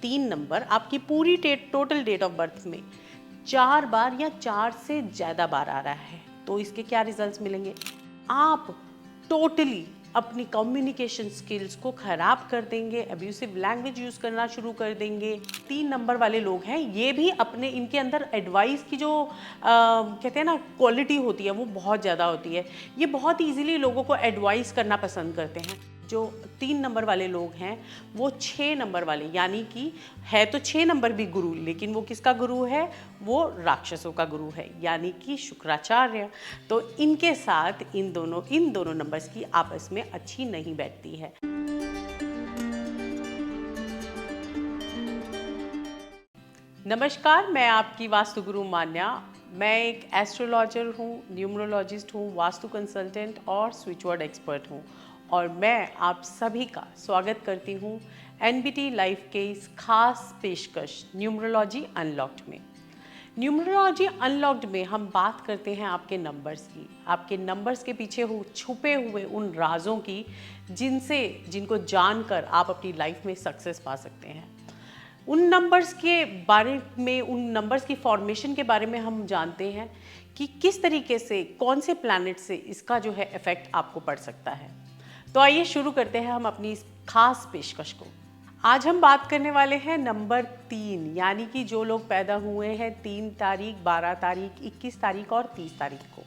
3 number आपकी पूरी total date of birth में 4 बार या 4 से ज़्यादा बार आ रहा है तो इसके क्या रिजल्ट्स मिलेंगे? आप टोटली अपनी कम्युनिकेशन स्किल्स को खराब कर देंगे, अब्यूसिव लैंग्वेज यूज करना शुरू कर देंगे। 3 नंबर वाले लोग हैं, ये भी अपने इनके अंदर एडवाइस की जो कहते हैं ना क्वालिटी होती है वो बहुत ज़्यादा होती है। ये बहुत इजीली लोगों को एडवाइस करना पसंद करते हैं। जो 3 नंबर वाले लोग हैं वो 6 नंबर वाले, यानी कि है तो 6 नंबर भी गुरु, लेकिन वो किसका गुरु है? वो राक्षसों का गुरु है, यानी कि शुक्राचार्य। तो इनके साथ इन दोनों नंबर्स की आपस में अच्छी नहीं बैठती है। नमस्कार, मैं आपकी वास्तु गुरु मान्या। मैं एक एस्ट्रोलॉजर हूँ, न्यूमरोलॉजिस्ट हूँ, वास्तु कंसल्टेंट और स्विच वर्ड एक्सपर्ट हूँ और मैं आप सभी का स्वागत करती हूँ एनबीटी लाइफ के इस खास पेशकश न्यूमरोलॉजी अनलॉक्ड में। न्यूमरोलॉजी अनलॉक्ड में हम बात करते हैं आपके नंबर्स की, आपके नंबर्स के पीछे छुपे हुए उन राजों की जिनको जानकर आप अपनी लाइफ में सक्सेस पा सकते हैं। उन नंबर्स के बारे में, उन नंबर्स की फॉर्मेशन के बारे में हम जानते हैं कि किस तरीके से, कौन से प्लैनेट से इसका जो है इफेक्ट आपको पड़ सकता है। तो आइए शुरू करते हैं हम अपनी इस खास पेशकश को। आज हम बात करने वाले हैं नंबर 3, यानी कि जो लोग पैदा हुए हैं 3 तारीख, 12 तारीख, 21 तारीख और 30 तारीख को,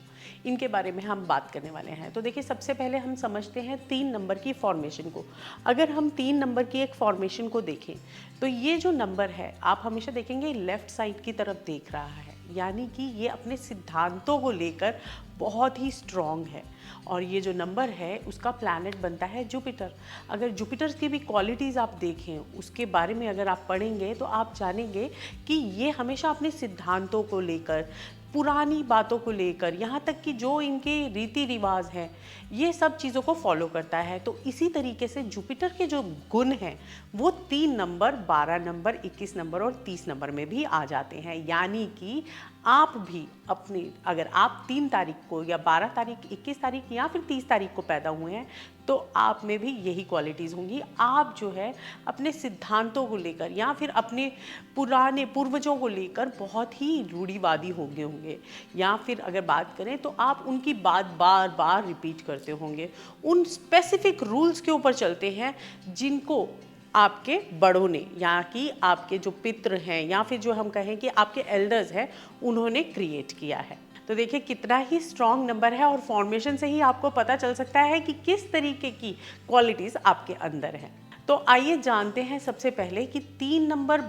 इनके बारे में हम बात करने वाले हैं। तो देखिए, सबसे पहले हम समझते हैं 3 नंबर की फॉर्मेशन को। अगर हम 3 नंबर की एक फॉर्मेशन को देखें तो ये जो नंबर है, आप हमेशा देखेंगे लेफ्ट साइड की तरफ देख रहा है, यानी कि ये अपने सिद्धांतों को लेकर बहुत ही स्ट्रॉन्ग है। और ये जो नंबर है उसका प्लैनेट बनता है जुपिटर। अगर जुपिटर की भी क्वालिटीज़ आप देखें, उसके बारे में अगर आप पढ़ेंगे तो आप जानेंगे कि ये हमेशा अपने सिद्धांतों को लेकर, पुरानी बातों को लेकर, यहाँ तक कि जो इनके रीति रिवाज हैं, ये सब चीज़ों को फॉलो करता है। तो इसी तरीके से जुपिटर के जो गुण हैं वो 3 नंबर, 12 नंबर, 21 नंबर और 30 नंबर में भी आ जाते हैं। यानी कि आप भी अपनी, अगर आप 3 तारीख को या 12 तारीख, 21 तारीख या फिर 30 तारीख को पैदा हुए हैं तो आप में भी यही क्वालिटीज़ होंगी। आप जो है अपने सिद्धांतों को लेकर या फिर अपने पुराने पूर्वजों को लेकर बहुत ही रूढ़िवादी होंगे, या फिर अगर बात करें तो आप उनकी बात बार बार रिपीट करते होंगे, उन स्पेसिफिक रूल्स के ऊपर चलते हैं जिनको आपके बड़ों ने, या कि आपके जो पितृ हैं या फिर जो हम कहें कि आपके एल्डर्स हैं, उन्होंने क्रिएट किया है। तो देखिए कितना ही स्ट्रॉन्ग नंबर है और फॉर्मेशन से ही आपको पता चल सकता है कि किस तरीके की क्वालिटीज़ आपके अंदर हैं। तो आइए जानते हैं सबसे पहले कि 3 नंबर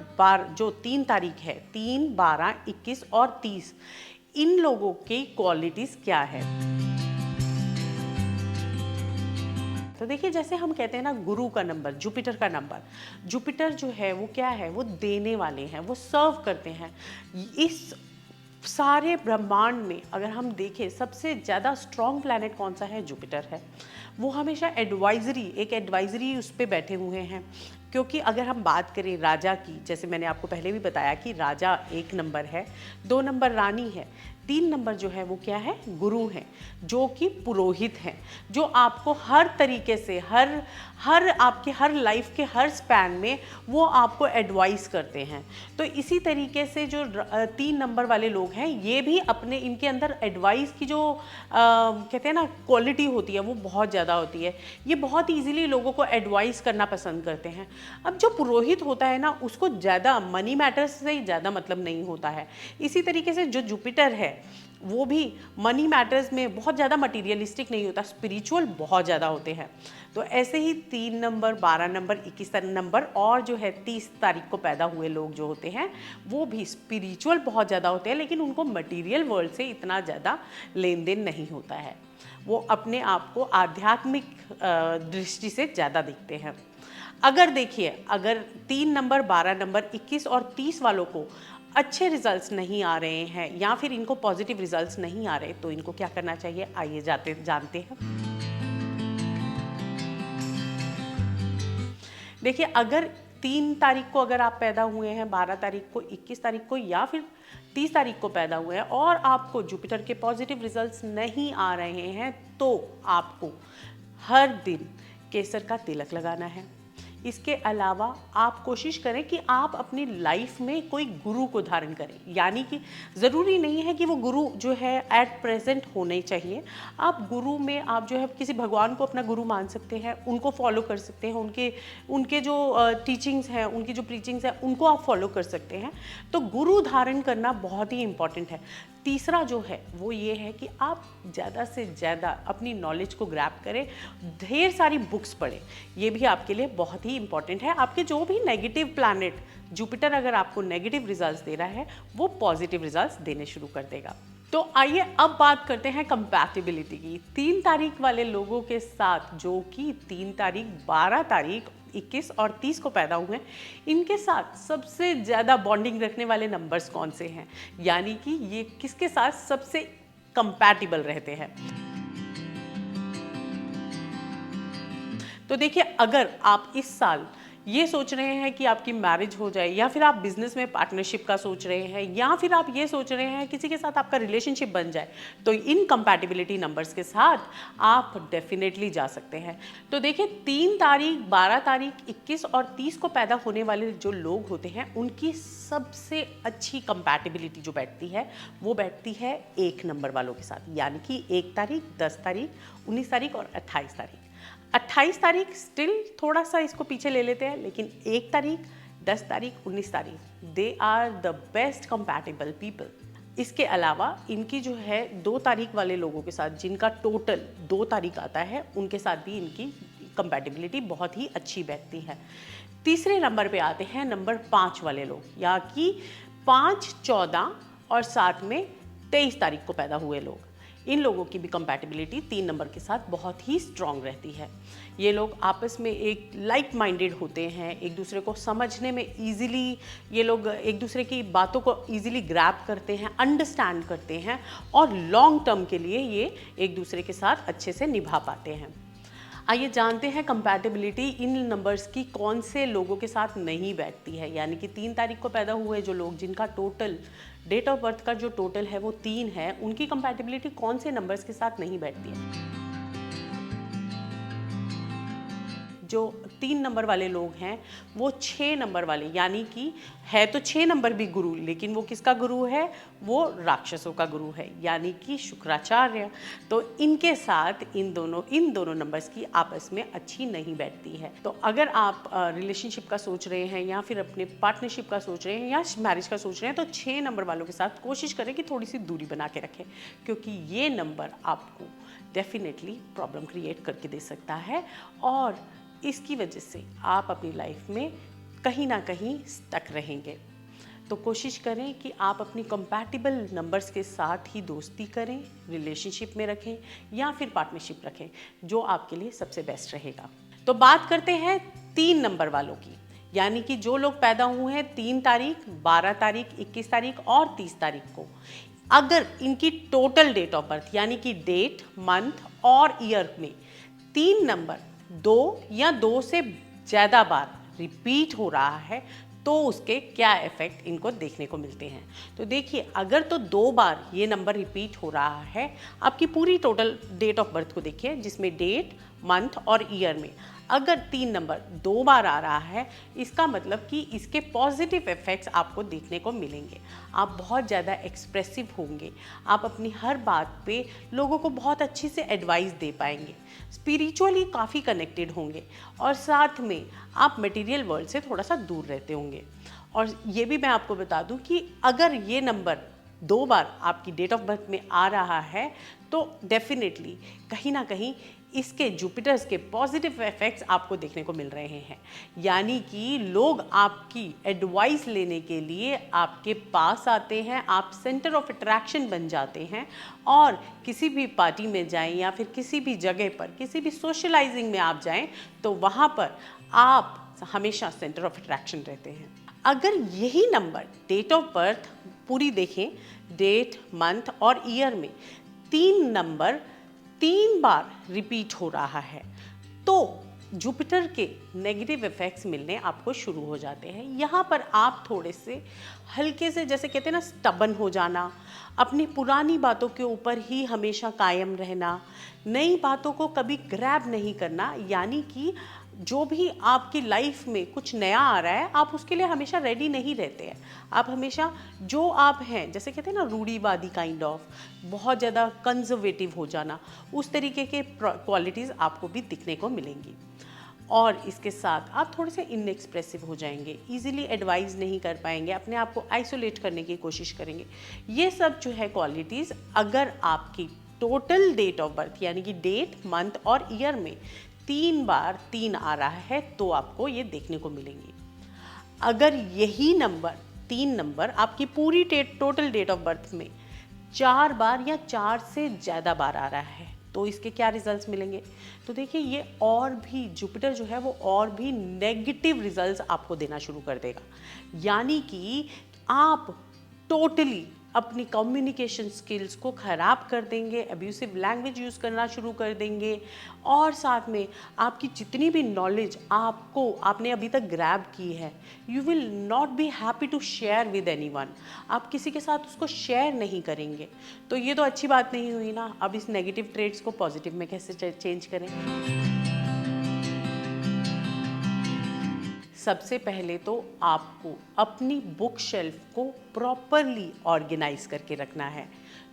जो 3 तारीख है, 3, 12, 21 और 30, इन लोगों की क्वालिटीज़ क्या है। तो देखिए, जैसे हम कहते हैं ना, गुरु का नंबर, जुपिटर का नंबर, जुपिटर जो है वो क्या है? वो देने वाले हैं, वो सर्व करते हैं। इस सारे ब्रह्मांड में अगर हम देखें सबसे ज़्यादा स्ट्रॉन्ग प्लैनेट कौन सा है? जुपिटर है। वो हमेशा एक एडवाइजरी उस पर बैठे हुए हैं। क्योंकि अगर हम बात करें राजा की, जैसे मैंने आपको पहले भी बताया कि राजा 1 नंबर है, 2 नंबर रानी है, 3 नंबर जो है वो क्या है? गुरु हैं, जो कि पुरोहित हैं, जो आपको हर तरीके से, आपके हर लाइफ के हर स्पैन में वो आपको एडवाइस करते हैं। तो इसी तरीके से जो 3 नंबर वाले लोग हैं, ये भी अपने, इनके अंदर एडवाइस की जो कहते हैं ना क्वालिटी होती है वो बहुत ज़्यादा होती है। ये बहुत ईजिली लोगों को एडवाइस करना पसंद करते हैं। अब जो पुरोहित होता है ना, उसको ज़्यादा मनी मैटर्स से ज़्यादा मतलब नहीं होता है। इसी तरीके से जो जुपिटर है वो भी मनी मैटर्स में बहुत ज़्यादा मटीरियलिस्टिक नहीं होता, स्पिरिचुअल बहुत ज़्यादा होते हैं। तो ऐसे ही 3 नंबर, 12 नंबर, 21 नंबर और जो है 30 तारीख को पैदा हुए लोग जो होते हैं वो भी स्पिरिचुअल बहुत ज़्यादा होते हैं, लेकिन उनको मटीरियल वर्ल्ड से इतना ज़्यादा लेन देन नहीं होता है। वो अपने आप को आध्यात्मिक दृष्टि से ज़्यादा दिखते हैं। अगर देखिए, अगर 3 नंबर, 12 नंबर, 21 और 30 वालों को अच्छे रिजल्ट्स नहीं आ रहे हैं या फिर इनको पॉजिटिव रिजल्ट्स नहीं आ रहे, तो इनको क्या करना चाहिए? आइए जानते हैं। देखिए, अगर 3 तारीख को अगर आप पैदा हुए हैं, 12 तारीख को, 21 तारीख को या फिर 30 तारीख को पैदा हुए हैं और आपको जुपिटर के पॉजिटिव रिजल्ट्स नहीं आ रहे हैं, तो आपको हर दिन केसर का तिलक लगाना है। इसके अलावा आप कोशिश करें कि आप अपनी लाइफ में कोई गुरु को धारण करें, यानी कि ज़रूरी नहीं है कि वो गुरु जो है एट प्रेजेंट होने चाहिए। आप गुरु में आप जो है किसी भगवान को अपना गुरु मान सकते हैं, उनको फॉलो कर सकते हैं, उनके जो टीचिंग्स हैं, उनकी जो प्रीचिंग्स हैं, उनको आप फॉलो कर सकते हैं। तो गुरु धारण करना बहुत ही इंपॉर्टेंट है। तीसरा जो है वो ये है कि आप ज़्यादा से ज़्यादा अपनी नॉलेज को ग्रैब करें, ढेर सारी बुक्स पढ़ें, ये भी आपके लिए बहुत ही इंपॉर्टेंट है। आपके जो भी नेगेटिव प्लैनेट जुपिटर अगर आपको नेगेटिव रिजल्ट्स दे रहा है, वो पॉजिटिव रिजल्ट्स देने शुरू कर देगा। तो आइए अब बात करते हैं कंपैटिबिलिटी की। 3 तारीख वाले लोगों के साथ, जो कि 3 तारीख, 12 तारीख, 21 और 30 को पैदा हुए हैं, इनके साथ सबसे ज़्यादा बॉन्डिंग रखने वाले नंबर्स कौन से हैं, यानी कि ये किसके साथ सबसे कंपैटिबल रहते हैं। तो देखिए, अगर आप इस साल ये सोच रहे हैं कि आपकी मैरिज हो जाए, या फिर आप बिजनेस में पार्टनरशिप का सोच रहे हैं, या फिर आप ये सोच रहे हैं किसी के साथ आपका रिलेशनशिप बन जाए, तो इन कंपैटिबिलिटी नंबर्स के साथ आप डेफिनेटली जा सकते हैं। तो देखिए, 3 तारीख, 12 तारीख, 21 और 30 को पैदा होने वाले जो लोग होते हैं, उनकी सबसे अच्छी कंपैटिबिलिटी जो बैठती है, वो बैठती है 1 नंबर वालों के साथ, यानी कि 1 तारीख, 10 तारीख, 19 तारीख और 28 तारीख। 28 तारीख स्टिल थोड़ा सा इसको पीछे ले लेते हैं, लेकिन 1 तारीख, 10 तारीख, 19 तारीख, they are the best compatible people. इसके अलावा इनकी जो है 2 तारीख वाले लोगों के साथ, जिनका टोटल 2 तारीख आता है, उनके साथ भी इनकी कंपैटिबिलिटी बहुत ही अच्छी बैठती है। तीसरे नंबर पे आते हैं नंबर 5 वाले लोग, या कि 5, 14 और साथ में 23 तारीख को पैदा हुए लोग। इन लोगों की भी कंपैटिबिलिटी 3 नंबर के साथ बहुत ही स्ट्रॉन्ग रहती है। ये लोग आपस में एक लाइक माइंडेड होते हैं, एक दूसरे को समझने में ईजिली, ये लोग एक दूसरे की बातों को ईजिली ग्रैब करते हैं, अंडरस्टैंड करते हैं, और लॉन्ग टर्म के लिए ये एक दूसरे के साथ अच्छे से निभा पाते हैं। आइए जानते हैं कंपैटिबिलिटी इन नंबर्स की कौन से लोगों के साथ नहीं बैठती है, यानी कि 3 तारीख को पैदा हुए जो लोग, जिनका टोटल डेट ऑफ बर्थ का जो टोटल है वो 3 है, उनकी कंपैटिबिलिटी कौन से नंबर्स के साथ नहीं बैठती है। जो 3 नंबर वाले लोग हैं, वो 6 नंबर वाले, यानी कि है तो 6 नंबर भी गुरु, लेकिन वो किसका गुरु है, वो राक्षसों का गुरु है, यानी कि शुक्राचार्य। तो इनके साथ इन दोनों नंबर्स की आपस में अच्छी नहीं बैठती है। तो अगर आप रिलेशनशिप का सोच रहे हैं, या फिर अपने पार्टनरशिप का सोच रहे हैं, या मैरिज का सोच रहे हैं, तो 6 नंबर वालों के साथ कोशिश करें कि थोड़ी सी दूरी बना के रखें, क्योंकि ये नंबर आपको डेफिनेटली प्रॉब्लम क्रिएट करके दे सकता है, और इसकी वजह से आप अपनी लाइफ में कहीं ना कहीं स्टक रहेंगे। तो कोशिश करें कि आप अपनी कंपैटिबल नंबर्स के साथ ही दोस्ती करें, रिलेशनशिप में रखें, या फिर पार्टनरशिप रखें, जो आपके लिए सबसे बेस्ट रहेगा। तो बात करते हैं 3 नंबर वालों की, यानी कि जो लोग पैदा हुए हैं 3 तारीख, 12 तारीख, 21 तारीख और 30 तारीख को, अगर इनकी टोटल डेट ऑफ बर्थ, यानी कि डेट, मंथ और ईयर में 3 नंबर 2 या 2 से ज़्यादा बार रिपीट हो रहा है, तो उसके क्या इफ़ेक्ट इनको देखने को मिलते हैं। तो देखिए, अगर तो 2 बार ये नंबर रिपीट हो रहा है, आपकी पूरी टोटल डेट ऑफ बर्थ को देखिए, जिसमें डेट, मंथ और ईयर में अगर 3 नंबर 2 बार आ रहा है, इसका मतलब कि इसके पॉजिटिव इफ़ेक्ट्स आपको देखने को मिलेंगे। आप बहुत ज़्यादा एक्सप्रेसिव होंगे, आप अपनी हर बात पे लोगों को बहुत अच्छी से एडवाइस दे पाएंगे, स्पिरिचुअली काफ़ी कनेक्टेड होंगे, और साथ में आप मटेरियल वर्ल्ड से थोड़ा सा दूर रहते होंगे। और ये भी मैं आपको बता दूं कि अगर ये नंबर 2 बार आपकी डेट ऑफ बर्थ में आ रहा है, तो डेफिनेटली कहीं ना कहीं इसके जुपिटर्स के पॉजिटिव इफेक्ट्स आपको देखने को मिल रहे हैं, यानी कि लोग आपकी एडवाइस लेने के लिए आपके पास आते हैं, आप सेंटर ऑफ अट्रैक्शन बन जाते हैं, और किसी भी पार्टी में जाएं या फिर किसी भी जगह पर, किसी भी सोशलाइजिंग में आप जाएं, तो वहाँ पर आप हमेशा सेंटर ऑफ अट्रैक्शन रहते हैं। अगर यही नंबर डेट ऑफ बर्थ पूरी देखें, डेट, मंथ और ईयर में 3 नंबर 3 बार रिपीट हो रहा है, तो जुपिटर के नेगेटिव इफेक्ट्स मिलने आपको शुरू हो जाते हैं। यहाँ पर आप थोड़े से हल्के से, जैसे कहते हैं ना, स्टबन हो जाना, अपनी पुरानी बातों के ऊपर ही हमेशा कायम रहना, नई बातों को कभी ग्रैब नहीं करना, यानी कि जो भी आपकी लाइफ में कुछ नया आ रहा है, आप उसके लिए हमेशा रेडी नहीं रहते हैं। आप हमेशा जो आप हैं, जैसे कहते हैं ना रूढ़िवादी काइंड ऑफ, बहुत ज़्यादा कंजर्वेटिव हो जाना, उस तरीके के क्वालिटीज़ आपको भी दिखने को मिलेंगी। और इसके साथ आप थोड़े से इनएक्सप्रेसिव हो जाएंगे, इजीली एडवाइस नहीं कर पाएंगे, अपने आप को आइसोलेट करने की कोशिश करेंगे। ये सब जो है क्वालिटीज़ अगर आपकी टोटल डेट ऑफ बर्थ यानी कि डेट, मंथ और ईयर में 3 बार 3 आ रहा है तो आपको ये देखने को मिलेंगी। अगर यही नंबर 3 नंबर आपकी पूरी टोटल डेट ऑफ बर्थ में 4 बार या 4 से ज़्यादा बार आ रहा है तो इसके क्या रिजल्ट्स मिलेंगे? तो देखिए, ये और भी जुपिटर जो है वो और भी नेगेटिव रिजल्ट्स आपको देना शुरू कर देगा। यानी कि आप टोटली अपनी कम्युनिकेशन स्किल्स को ख़राब कर देंगे, अब्यूसिव लैंग्वेज यूज़ करना शुरू कर देंगे, और साथ में आपकी जितनी भी नॉलेज आपने अभी तक ग्रैब की है, you will not be happy to share with anyone. आप किसी के साथ उसको शेयर नहीं करेंगे। तो ये तो अच्छी बात नहीं हुई ना। अब इस नेगेटिव ट्रेड्स को पॉजिटिव में कैसे चेंज करें? सबसे पहले तो आपको अपनी बुक शेल्फ को प्रॉपरली ऑर्गेनाइज करके रखना है।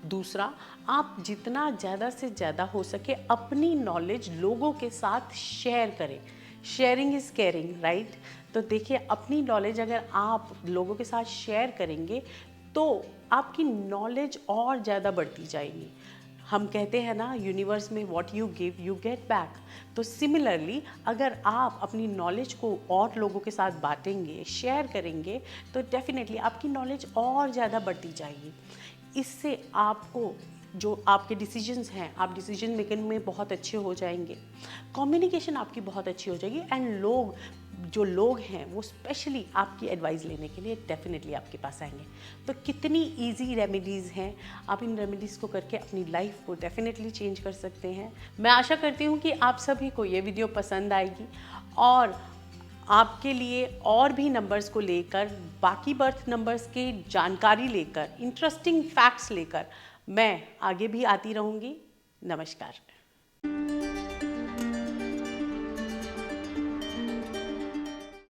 दूसरा, आप जितना ज़्यादा से ज़्यादा हो सके अपनी नॉलेज लोगों के साथ शेयर करें। Sharing is caring, right? तो देखिए, अपनी नॉलेज अगर आप लोगों के साथ शेयर करेंगे तो आपकी नॉलेज और ज़्यादा बढ़ती जाएगी। हम कहते हैं ना, यूनिवर्स में what you give you get back. तो सिमिलरली अगर आप अपनी नॉलेज को और लोगों के साथ बांटेंगे, शेयर करेंगे, तो डेफिनेटली आपकी नॉलेज और ज़्यादा बढ़ती जाएगी। इससे आपको जो आपके डिसीजंस हैं, आप डिसीजन मेकिंग में बहुत अच्छे हो जाएंगे, कम्युनिकेशन आपकी बहुत अच्छी हो जाएगी, एंड जो लोग हैं वो स्पेशली आपकी एडवाइस लेने के लिए डेफिनेटली आपके पास आएंगे। तो कितनी इजी रेमेडीज़ हैं, आप इन रेमेडीज़ को करके अपनी लाइफ को डेफिनेटली चेंज कर सकते हैं। मैं आशा करती हूँ कि आप सभी को ये वीडियो पसंद आएगी, और आपके लिए और भी नंबर्स को लेकर, बाकी बर्थ नंबर्स की जानकारी लेकर, इंटरेस्टिंग फैक्ट्स लेकर मैं आगे भी आती रहूँगी। नमस्कार।